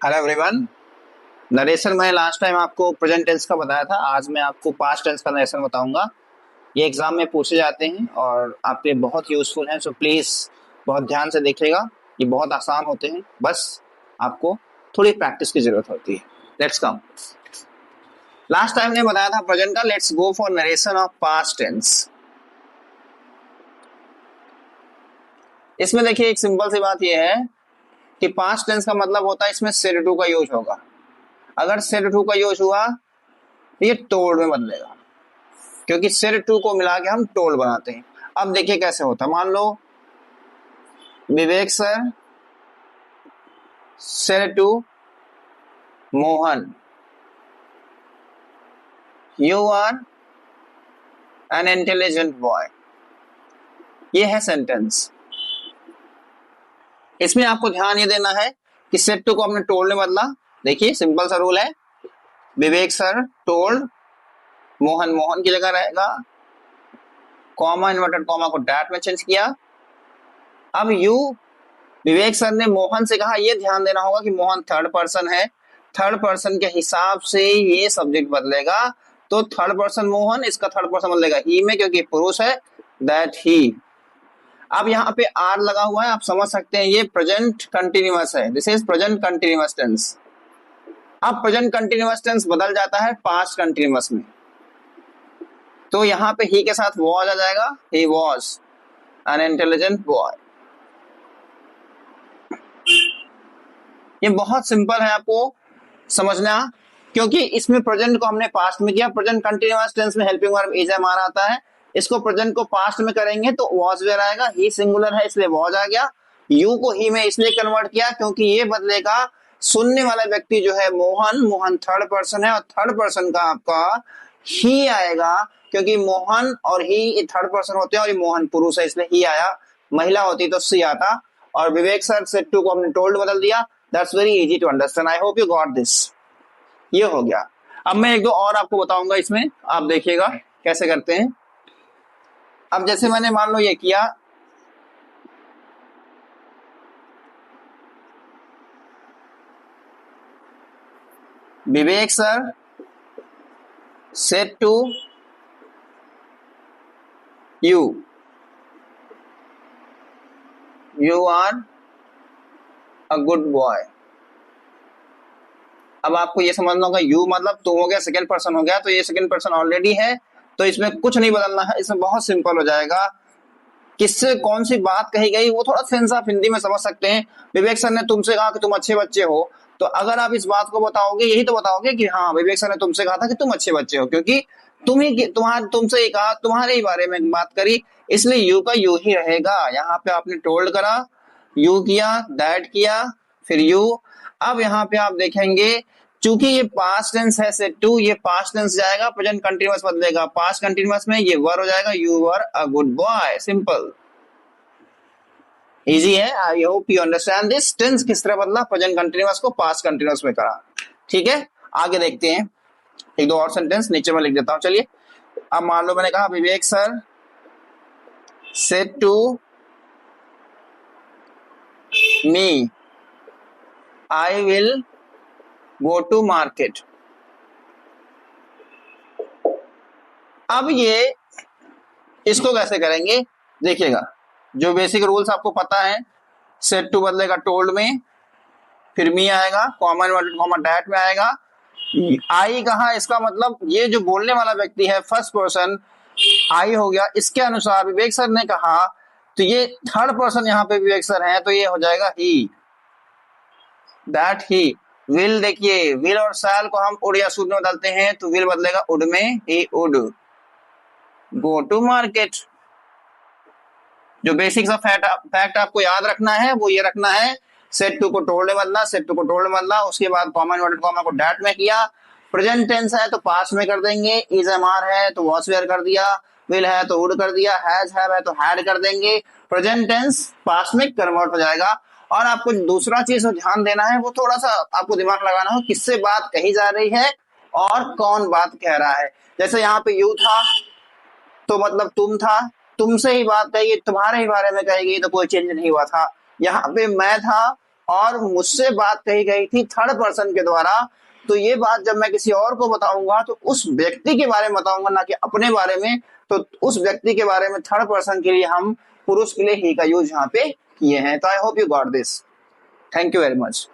Hello everyone. Narration मैंने last time आपको present tense का बताया था। आज मैं आपको पास्ट टेंस का नरेशन बताऊंगा। ये एग्जाम में पूछे जाते हैं और आपके लिए बहुत यूजफुल हैं, सो प्लीज बहुत ध्यान से देखिएगा। ये बहुत आसान होते हैं, बस आपको थोड़ी प्रैक्टिस की जरूरत होती है। Let's come. लास्ट टाइम ने बताया था प्रेजेंट का। Let's go for narration of past tense. इसमें देखिए एक सिंपल सी बात यह है कि पास्ट टेंस का मतलब होता है इसमें सेड टू का यूज होगा। अगर सेड टू का यूज हुआ तो ये टोल्ड में बदलेगा, क्योंकि सिर टू को मिला के हम टोल बनाते हैं। अब देखिए कैसे होता है। मान लो विवेक सर सिर to Mohan, you are an intelligent boy. ये है सेंटेंस। इसमें आपको ध्यान ये देना है कि सेट टू को हमने टोल्ड में बदला। देखिए सिंपल सा रूल है, विवेक सर टोल्ड मोहन, मोहन की जगह रहेगा, कॉमा इन्वर्टेड कॉमा को डैट में चेंज किया। अब यू, विवेक सर ने मोहन से कहा। ये ध्यान देना होगा कि मोहन थर्ड पर्सन है, थर्ड पर्सन के हिसाब से ये सब्जेक्ट बदलेगा। तो थर्ड पर्सन मोहन, इसका थर्ड पर्सन बदलेगा ही में, क्योंकि पुरुष है, दैट ही। अब यहाँ पे आर लगा हुआ है, आप समझ सकते हैं ये प्रेजेंट कंटिन्यूअस है। This is present continuous tense. अब प्रेजेंट कंटिन्यूअस टेंस बदल जाता है पास्ट कंटिन्यूअस में, तो यहाँ पे ही के साथ वॉज आ जाएगा। He was an intelligent boy. ये बहुत सिंपल है आपको समझना, क्योंकि इसमें प्रेजेंट को हमने पास्ट में किया। प्रेजेंट कंटिन्यूअस टेंस में helping verb is am are आता है। इसको प्रेजेंट को पास्ट में करेंगे तो वॉज वेयर आएगा। ही सिंगुलर है इसलिए वॉज आ गया। यू को ही में इसलिए कन्वर्ट किया क्योंकि ये बदलेगा सुनने वाला व्यक्ति जो है मोहन, मोहन थर्ड पर्सन है और थर्ड पर्सन का आपका ही आएगा, क्योंकि मोहन और ही थर्ड पर्सन होते हैं और ये मोहन पुरुष है इसलिए ही आया। महिला होती तो सी आता। और विवेक सर से टू को हमने टोल्ड बदल दिया। That's very easy to understand. I hope you got this. ये हो गया। अब मैं एक दो और आपको बताऊंगा, इसमें आप देखिएगा कैसे करते हैं। अब जैसे मैंने मान लो ये किया, Vivek sir said to you, you are a good boy. अब आपको ये समझना होगा यू मतलब तुम हो गया, सेकंड पर्सन हो गया, तो ये सेकंड पर्सन ऑलरेडी है, तो इसमें कुछ नहीं बदलना है। इसमें बहुत सिंपल हो जाएगा। किससे कौन सी बात कही गई वो थोड़ा सेंस आप हिंदी में समझ सकते हैं। विवेक सर ने तुमसे कहा कि तुम अच्छे बच्चे हो, तो अगर आप इस बात को बताओगे, यही तो बताओगे कि हाँ विवेक सर ने तुमसे कहा था कि तुम अच्छे बच्चे हो, क्योंकि तुमसे ही कहा, तुम्हारे ही बारे में बात करी, इसलिए यू का यू ही रहेगा। यहाँ पे आपने टोल्ड करा, यू किया, दैट किया, फिर यू। अब यहाँ पे आप देखेंगे चूंकि ये पास्ट टेंस है सेट टू, ये पास्ट टेंस जाएगा, प्रेजेंट कंटिन्यूअस बदलेगा। पास्ट कंटिन्यूअस में ये वर हो जाएगा, you were a good boy. Simple, easy है। I hope you understand this. Tense किस तरह बदला, प्रेजेंट कंटिन्यूअस को पास्ट कंटिन्यूअस में करा। ठीक है, आगे देखते हैं। एक दो और सेंटेंस नीचे में लिख देता हूं, चलिए। अब मान लो मैंने कहा Vivek sir said to me I will go to market. अब ये इसको कैसे करेंगे देखिएगा। जो बेसिक रूल्स आपको पता है, सेड टू बदलेगा टोल्ड में, फिर मी आएगा, कॉमा इन्वर्टेड कॉमा डैट में आएगा। आई कहा, इसका मतलब ये जो बोलने वाला व्यक्ति है फर्स्ट पर्सन आई हो गया। इसके अनुसार विवेक सर ने कहा, तो ये थर्ड पर्सन यहाँ पे विवेक सर है, तो ये हो जाएगा ही, दैट ही विल। देखिए विल और शैल को हम उड या शुड में बदलते हैं, तो विल बदलेगा उड में, ही उड गो टू मार्केट। जो बेसिक्स ऑफ फैक्ट आपको याद रखना है वो ये रखना है, सेट टू को टोल्ड में बदला, सेट टू को टोल्ड में बदला, उसके बाद कॉमा इन्वर्टेड कॉमा को डैट में किया। प्रेजेंट टेंस है तो पास्ट में कर देंगे, इज एम आर है तो वॉज वेयर कर दिया, विल है तो वुड कर दिया, हैज हैव है तो हैड कर देंगे। प्रेजेंट टेंस पास्ट में कन्वर्ट हो जाएगा। और आपको दूसरा चीज ध्यान देना है, वो थोड़ा सा आपको दिमाग लगाना हो, किससे बात कही जा रही है और कौन बात कह रहा है। जैसे यहाँ पे यू था तो मतलब तुम था, तुमसे ही बात कही, तुम्हारे ही बारे में कही गई, तो कोई चेंज नहीं हुआ था। यहाँ पे मैं था और मुझसे बात कही गई थी थर्ड पर्सन के द्वारा, तो ये बात जब मैं किसी और को बताऊंगा तो उस व्यक्ति के बारे में बताऊंगा, ना कि अपने बारे में। तो उस व्यक्ति के बारे में थर्ड पर्सन के लिए हम पुरुष के लिए ही का यूज यहाँ पे किए हैं। तो आई hope you got this. Thank you very much.